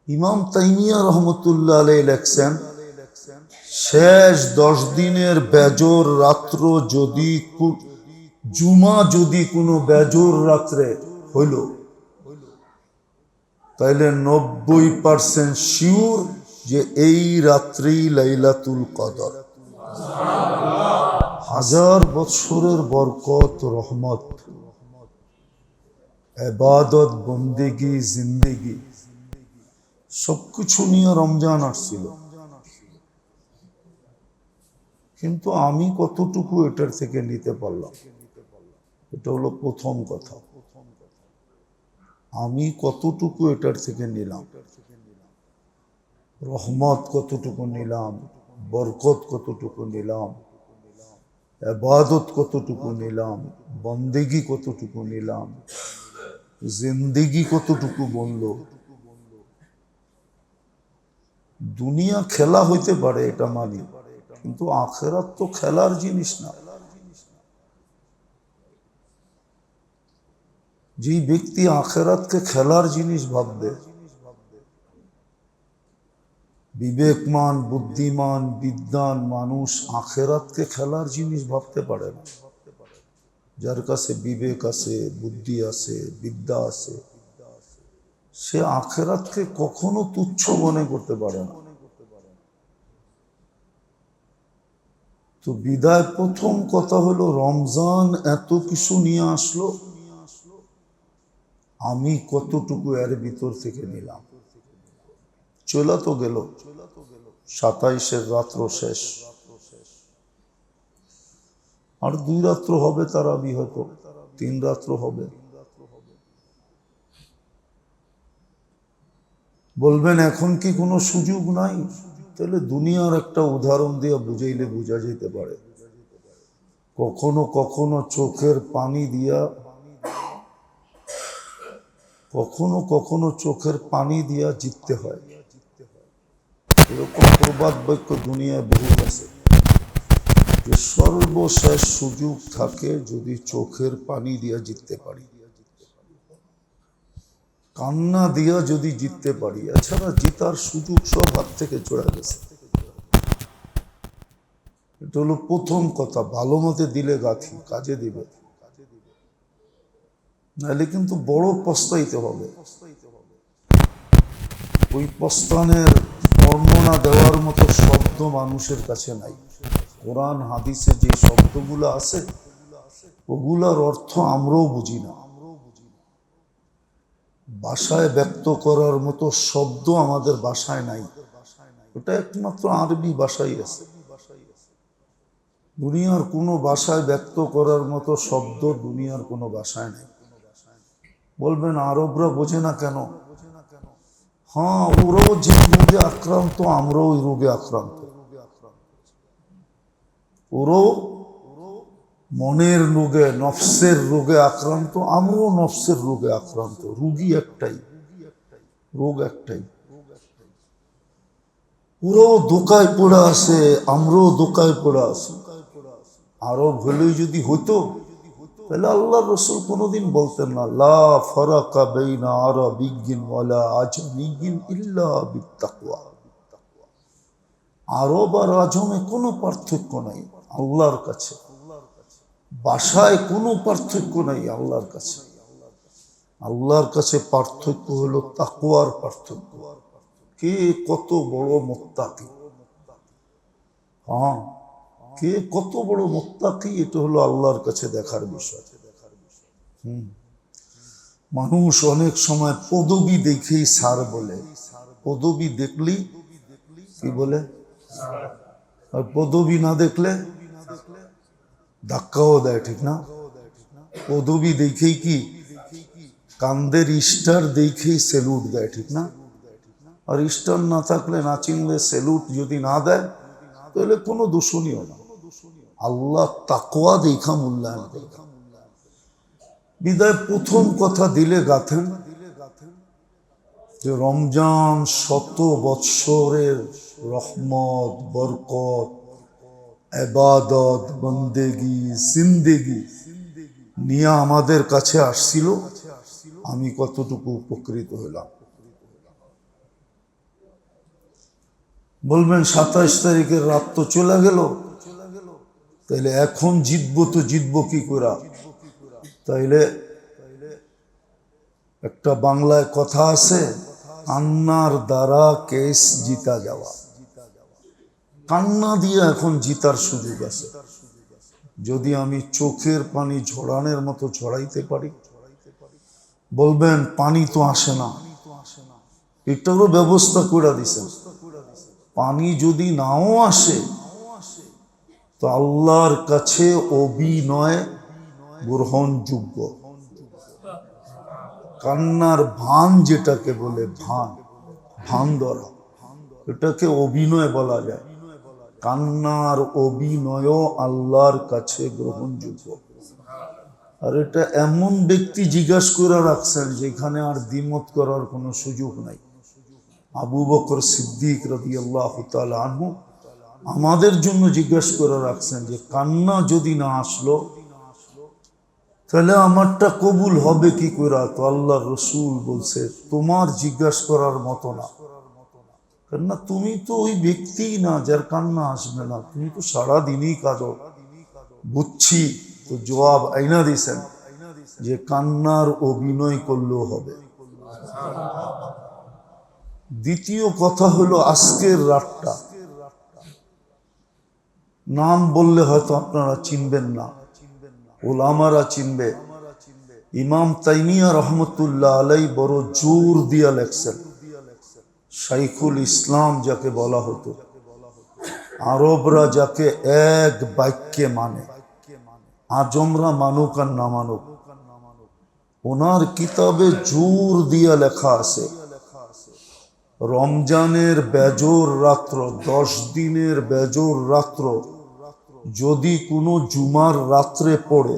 ইমাম তাইমিয়া রহমতুল্লাহ আলাইহি লেখছেন, শেষ 10 দিনের বেজোর রাত্র যদি জুমা যদি কোনো বেজোর রাত্রে হইল, তাইলে 90% শিওর যে এই রাত্রি লাইলাতুল কদর। 1000 বছরের বরকত, রহমত, ইবাদত, বন্দেগি, জিন্দেগি সবকিছু নিয়ে রমজান আসছিল। কিন্তু আমি কতটুকু এটার থেকে নিতে পারলাম, এটা হলো প্রথম কথা। আমি কতটুকু এটার থেকে নিলাম, রহমত কতটুকু নিলাম, বরকত কতটুকু নিলাম, ইবাদত কতটুকু নিলাম, বন্দেগি কতটুকু নিলাম, জিন্দেগি কতটুকু বলল। দুনিয়া খেলা হইতে পারে, এটা মানি, কিন্তু আখিরাত তো খেলার জিনিস না। যে ব্যক্তি আখিরাতকে খেলার জিনিস ভাববে, বিবেকমান, বুদ্ধিমান, বিদ্বান মানুষ আখিরাতকে খেলার জিনিস ভাবতে পারে না। যার কাছে বিবেক আছে, বুদ্ধি আছে, বিদ্যা আছে, সে আখিরাতকে কখনো তুচ্ছ মনে করতে পারে না। তো বিদায় প্রথম কথা হলো, রমজান এত কিছু নিয়ে আসলো, আমি কতটুকু এর ভিতর থেকে নিলাম। চলা তো গেল, 27-এর রাত্র শেষ, আর 2 রাত্র হবে তারাবি, হয়তো 3 রাত্র হবে। বলবেন এখন কি কোনো সুযোগ নাই? তাহলে দুনিয়ার একটা উদাহরণ দিয়ে বুঝাইলে বোঝা যেতে পারে। কখনো কখনো চোখের পানি দিয়া, কখনো কখনো চোখের পানি দিয়া জিততে হয়। এরকম প্রবাদ বাক্য দুনিয়ায় বহুত আছে, যে সর্বশেষ সুযোগ থাকে যদি চোখের পানি দিয়া জিততে পারি, কান্না দিয়া যদি জিততে পারি, এছাড়া জিতার সুযোগ সব হাত থেকে চলে গেছে। এটা হলো প্রথম কথা। ভালো মতে দিলে গাথি কাজে দিবে, নাহলে কিন্তু বড় পস্তাইতে হবে। ওই পস্তানের বর্ণনা দেওয়ার মতো শব্দ মানুষের কাছে নাই। কোরআন হাদিসে যে শব্দগুলো আছে, ওগুলার অর্থ আমরাও বুঝি না। ভাষায় ব্যক্ত করার মতো শব্দ আমাদের ভাষায় নাই, ওটা একমাত্র আরবি ভাষায় আছে। দুনিয়ার কোনো ভাষায় ব্যক্ত করার মতো শব্দ দুনিয়ার কোনো ভাষায় নাই। বলবেন আরবরা বোঝে না কেন? হ্যাঁ, ওরাও যে রোগে আক্রান্ত, আমরাও ওই রোগে আক্রান্ত। ওরাও মনের রোগে, নফসের রোগে আক্রান্ত, আমরাও নফসের রোগে আক্রান্ত। রোগী একটাই, রোগ একটাই। ওরাও দোকায় পড়ে আছে, আমরাও দোকায় পড়ে আছি। আরব হলেই যদি হতো, তাহলে আল্লাহ রসুল কোনোদিন বলতেন না, লা ফারাকা বাইনা আরাবিয়্যিন ওয়ালা আজমিয়্যিন ইল্লা বিত্তাকওয়া। আরব আর আজমে কোনো পার্থক্য নাই আল্লাহর কাছে, ভাষায় কোনো পার্থক্য নাই আল্লাহর কাছে। আল্লাহর কাছে পার্থক্য হলো তাকওয়ার পার্থক্য। কে কত বড় মুত্তাকি, হ্যাঁ, কে কত বড় মুত্তাকি, এটা হলো আল্লাহর কাছে দেখার বিষয়। মানুষ অনেক সময় পদবি দেখেই সার বলে, পদবি দেখলেই কি বলে, আর পদবি না দেখলে ধাক্কাও দেয়, ঠিক না? পদবি দেখেই কি, কান্দের স্টার দেখেই সেলুট দেয়, ঠিক না? আর স্টার না থাকলে, না চিনলে, সেলুট যদি না দেয়, তাহলে কোনো দূষণীয় না। আল্লাহ তাকওয়া দেখা মূল্যায়ন করে। বিদায় প্রথম কথা দিলে গাথেন যে রমজান 100 বৎসরের রহমত, বরকত, ইবাদত, বন্দেগি, জিন্দেগি নিয়ে আমাদের কাছে আসছিল। আমি কতটুকু উপকৃত হলাম। বলবেন 27 তারিখের রাত তো চলে গেল, তাইলে এখন জিতবো তো জিতবো কি করে? তাইলে একটা বাংলায় কথা আছে, কান্নার দ্বারা কেস জিতা যাওয়া। কান্না দিয়ে এখন জিতার সুযোগ আছে, যদি আমি চোখের পানি ঝরানোর মতো ঝরাইতে পারি। বলবেন পানি তো আসে না, এটারও ব্যবস্থা করে দিছেন। পানি যদি নাও আসে তো আল্লাহর কাছে অভিনয় গ্রহণযোগ্য। কান্নার ভান যেটাকে বলে, ভান ধরা, এটাকে অভিনয় বলা যায়। কান্নার অভিনয়ও আল্লাহর কাছে গ্রহণযোগ্য। আর এটা এমন ব্যক্তি জিজ্ঞাসা করে রাখছেন যেখানে আর দ্বিমত করার কোনো সুযোগ নাই। আবু বকর সিদ্দিক রাদিয়াল্লাহু তাআলা আনহু আমাদের জন্য জিজ্ঞাসা করে রাখছেন যে কান্না যদি না আসলো তাহলে আমারটা কবুল হবে কি করে? তো আল্লাহ রসুল বলছে তোমার জিজ্ঞাসা করার মতো না, কেননা তুমি তো ওই ব্যক্তি না যার কান্না আসবে না, তুমি তো সারাদিনই কাঁদো। বুঝছি, তো জবাব আইনা দিছেন যে কান্নার অভিনয় করলেও হবে। দ্বিতীয় কথা হলো আজকের রাতটা, নাম বললে হয়তো আপনারা চিনবেন না, ওলামারা চিনবে। ইমাম তাইমিয়া রহমতুল্লাহ আলাই বড় জোর দিয়া লেখছেন, শাইখুল ইসলাম যাকে বলা হতো, আরবরা যাকে এক বাক্যে মানে, আজমরা মানুক আর না মানুক, ওনার কিতাবে জোর দিয়া লেখা আছে রমজানের বেজোর রাত্র, 10 দিনের বেজোর রাত্র যদি কোনো জুমার রাত্রে পড়ে,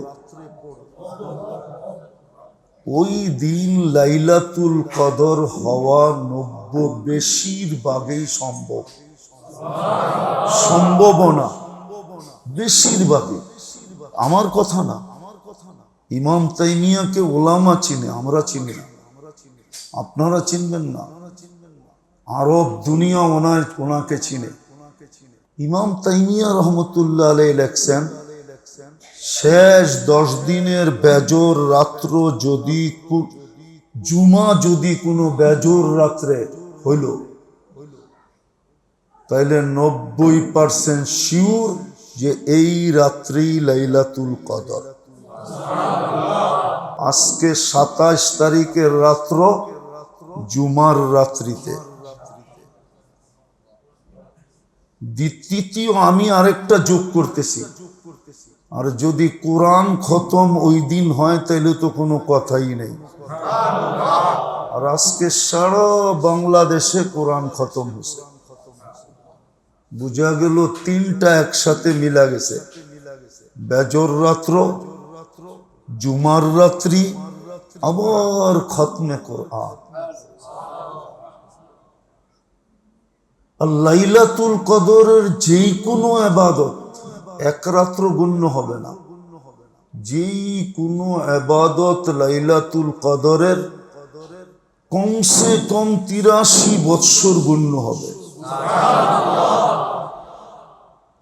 ওই দিন লাইলাতুল কদর হওয়া 90 বেশিরভাগই সম্ভাবনা, বেশিরভাগই। আমার কথা না, ইমাম তাইমিয়াকে ওলামা চিনে, আমরা চিনি না, আপনারা চিনবেন না, আরব দুনিয়া ওনাকে চিনে। ইমাম তাইমিয়া রহমতুল্লাহ আলাইহি লেখছেন শেষ 10 দিনের বেজোর রাত্র যদি জুমা যদি কোনো বেজোর রাত্রে হইল, তাইলে 90% শিওর যে এই রাত্রি লাইলাতুল কদর। আজকে 27 তারিখের রাত্র জুমার রাত্রিতে। তৃতীয় আমি আরেকটা যোগ করতেছি, আর যদি কোরআন খতম ওই দিন হয় তাইলে তো কোনো কথাই নেই। আর আজকে সারা বাংলাদেশে কোরআন খতম হয়েছে, বুঝা গেল 3টা একসাথে মিলা গেছে, বেজর রাত্র, জুমার রাত্রি, আবার খতমে কোরআন। আর লাইলাতুল কদরের যেই কোনো ইবাদত এক রাত্র গণ্য হবে না, যেই কোনো ইবাদত লাইলাতুল কদরের কমসে কম 83 বৎসর গণ্য হবে।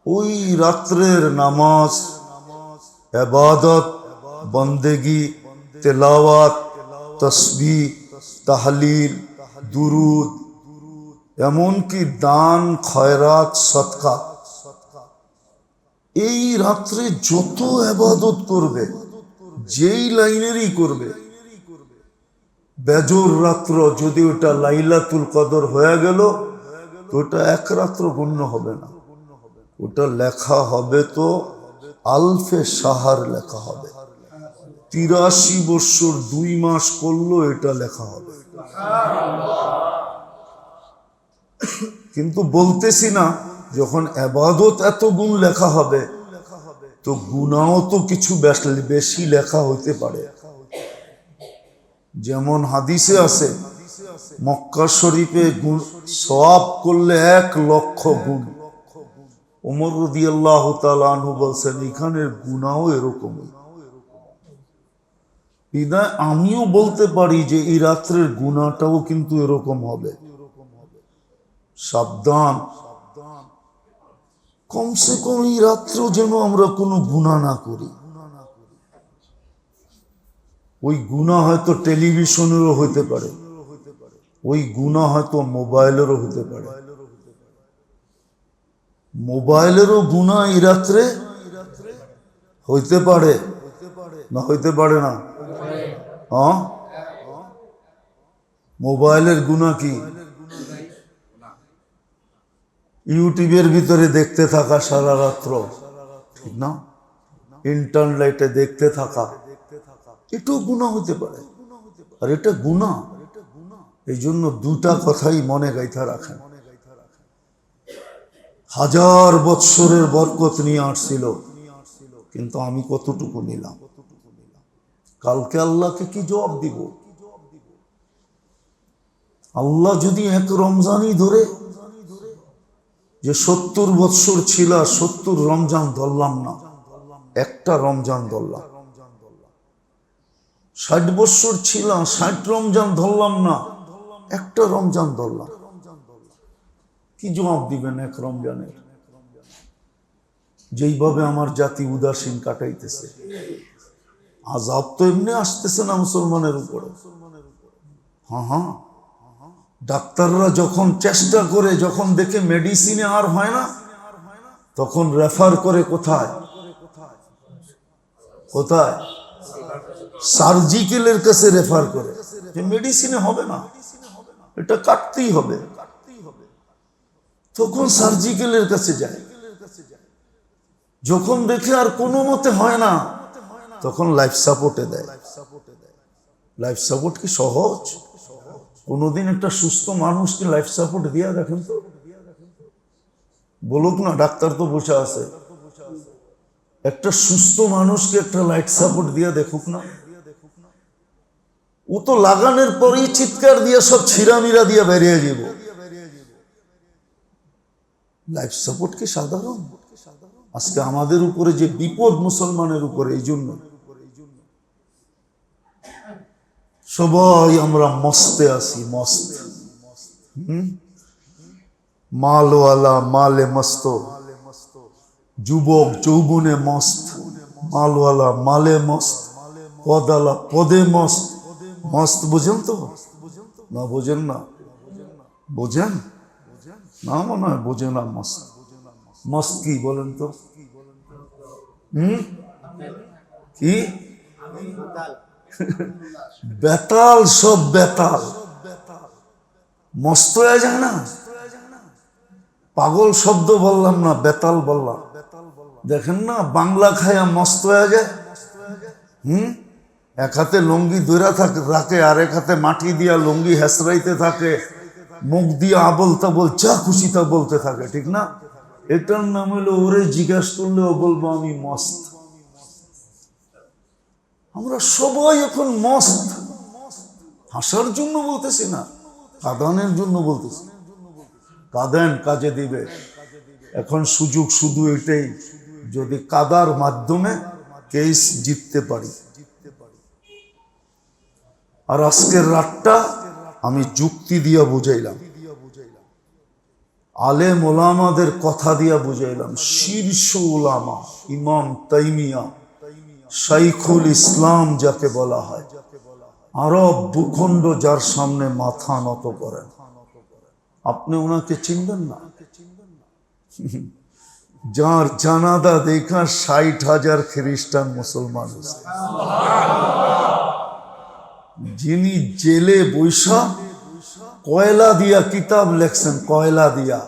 ওই রাত্রের নামাজ, ইবাদত, বন্দেগি, তেলাওয়াত, তাসবিহ, তাহলিল, দুরুদ, এমনকি দান, খয়রাত, সদকা, এই রাত্রে যত ইবাদত করবে, যেই লাইনেরই করবে, বেজর রাত্র যদি ওটা লাইলাতুল কদর হয়ে গেল তো ওটা এক রাত্র গণ্য হবে না, ওটা লেখা হবে তো আলফে সাহার লেখা হবে। 83 বৎসর 2 মাস করলো এটা লেখা হবে। কিন্তু বলতেছি না, যখন ইবাদত এত গুণ লেখা হবে তো গুনাহও তো কিছু বেশি লেখা হইতে পারে। যেমন হাদিসে আছে মক্কা শরীফে সওয়াব করলে 1 লক্ষ গুণ। ওমর রাদিয়াল্লাহু তাআলা আনহু বলছেন এখানের গুনাহও এরকমই। বিদায় আমিও বলতে পারি যে এই রাত্রের গুনাহটাও কিন্তু এরকম হবে। সাবধান, কমসে কম এই রাত্রেও যেন আমরা কোনো গুনাহ না করি। ওই গুনাহ হয়তো টেলিভিশনেরও হইতে পারে, ওই গুনাহ হয়তো মোবাইলেরও হতে পারে। মোবাইলেরও গুনাহ এই রাত্রে হইতে পারে না হইতে পারে না? হ্যাঁ, মোবাইলের গুনাহ কি? ইউটিউবের ভিতরে দেখতে থাকা সারা রাত্র, ঠিক না? ইন্টারনেটে দেখতে থাকা, এটাও গুনাহ হইতে পারে। আর এটা গুনাহ, এই জন্য দুটা কথাই মনে গাইথা রাখেন। 1000 বৎসরের বরকত নিয়ে আসছিল, কিন্তু আমি কতটুকু নিলাম? কালকে আল্লাহকে কি জবাব দিব? আল্লাহ যদি এক রমজানই ধরে যে 70 বৎসর ছিল, 70 রমজান ধরলাম না, একটা রমজান ধরলাম। 60 বৎসর ছিল, 60 রমজান ধরলাম না, একটা রমজান ধরলাম। কি জবাব দিবেন এক রমজানের? যেইভাবে আমার জাতি উদাসীন কাটাইতেছে, আযাব তো এমনি আসতেছে না মুসলমানের উপরে। হ্যাঁ, ডাক্তাররা যখন চেষ্টা করে, যখন দেখে মেডিসিনে আর হয় না, তখন রেফার করে কোথায়? কোথায়? সার্জিক্যালের কাছে রেফার করে, যে মেডিসিনে হবে না, এটা কাটতেই হবে। তখন সার্জিক্যালের কাছে যায়। যখন দেখে আর কোনো মতে হয় না, তখন লাইফ সাপোর্টে দেয়। লাইফ সাপোর্ট কি সহজ? কোনোদিন একটা সুস্থ মানুষকে লাইফ সাপোর্ট দিয়া দেখেন তো? বলুক না, ডাক্তার তো বসে আছে, একটা সুস্থ মানুষকে একটা লাইফ সাপোর্ট দিয়া দেখুক না। ও তো লাগানোর পরেই চিৎকার দিয়ে সব ছিঁড়ামিরা দিয়ে বেরিয়ে যাব। লাইফ সাপোর্ট কি সাধারণ? আজকে আমাদের উপরে যে বিপদ মুসলমানের উপরে, এই জন্য সবাই আমরা মস্তে আছি, মস্ত। মালওয়ালা মালে মস্ত, যুবক যৌবনে মস্ত, মালওয়ালা মালে মস্ত, পদালা পদে মস্ত। মস্ত বোঝেন তো? না বোঝেন না? বোঝেন না? মনে হয় বোঝে না। মস্ত, মস্ত কি বলেন তো? কি? বেতাল, সব বেতাল, মস্ত হয়ে যায় না? পাগল শব্দ বললাম না, বেতাল বললাম। দেখেন না, বাংলা খায়া মস্ত হয়ে যায়। এক হাতে লুঙ্গি ধরে রাখে, আর এক হাতে মাটি দিয়া লুঙ্গি হেসরাইতে থাকে, মুখ দিয়ে আবল তাবল যা খুশি তা বলতে থাকে, ঠিক না? এটার নাম হলো, ওরে জিজ্ঞাস করলেও বলবো আমি মস্ত। আমরা সবাই এখন মস্ত। হাসার জন্য বলতেছি না, কাঁদানের জন্য বলতেছি। কাঁদেন, কাজে দিবে। এখন সুযোগ শুধু এটাই, যদি কাদার মাধ্যমে কেস জিততে পারি। আর আজকের রাতটা আমি যুক্তি দিয়া বুঝাইলাম, আলেম ওলামাদের কথা দিয়া বুঝাইলাম। শীর্ষ ওলামা ইমাম তাইমিয়া, শাইখুল ইসলাম যাকে বলা হয়, আরব ভূখণ্ড যার সামনে মাথা নত করেন, আপনি ওনাকে চিনবেন না? যার জানাদা দেখা 60,000 খ্রিস্টান মুসলমান, যিনি জেলে বৈশা কয়লা দিয়া কিতাব লেখছেন, কয়লা দিয়া।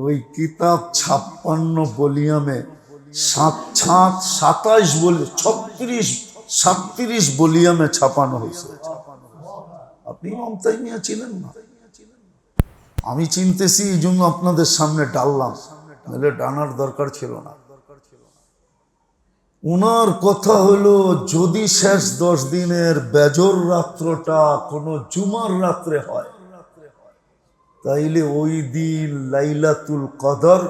ওই কিতাব 56 ভলিউমে 37 ভলিউমে ছাপানো হয়েছে। আপনি ইমাম তাইমিয়া ছিলেন না? আমি চিনতেছি, এই জন্য আপনাদের সামনে ডাললাম, নাহলে ডানার দরকার ছিল না। উনার কথা হলো, যদি শেষ 10 দিনের বেজর রাত্রটা কোনো জুমার রাত্রে হয়, তাইলে ওই দিন লাইলাতুল কদর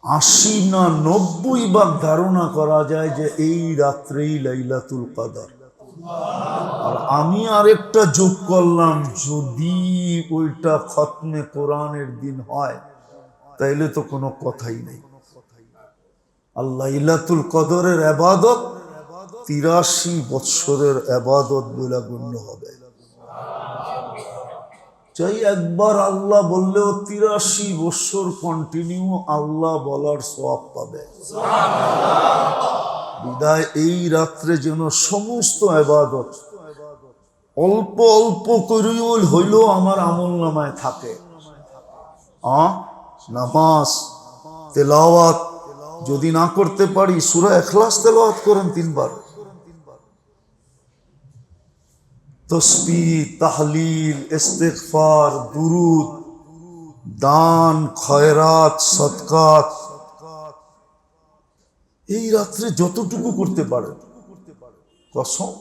80 না 90 ভাগ ধারণা করা যায় যে এই রাত্রেই লাইলাতুল কদর। আর আমি আরেকটা যোগ করলাম, যদি ওইটা খতমে কোরআনের দিন হয়, তাইলে তো কোনো কথাই নেই। আর লাইলাতুল কদরের ইবাদত 83 বৎসরের ইবাদত বলে গণ্য হবে। চাই একবার আল্লাহ বললেও 83 বৎসর কন্টিনিউ আল্লাহ বলার সওয়াব পাবে। বিদায় এই রাত্রে যেন সমস্ত ইবাদত অল্প অল্প করেও হইলেও আমার আমল নামায় থাকে। নামাজ তেলাওয়াত যদি না করতে পারি, সূরা ইখলাস তেলাওয়াত করেন 3 বার, তাসবিহ, তাহলিল, ইস্তিগফার, দুরুদ, দান, খয়রাত, সদকাত এই রাত্রে যতটুকু করতে পারেন, কসম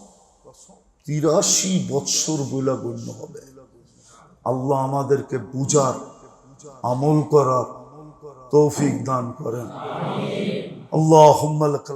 83 বৎসর বইলা গণ্য হবে। আল্লাহ আমাদেরকে বুঝার, আমল করার তৌফিক দান করেন। আল্লাহুম্মা লাকাল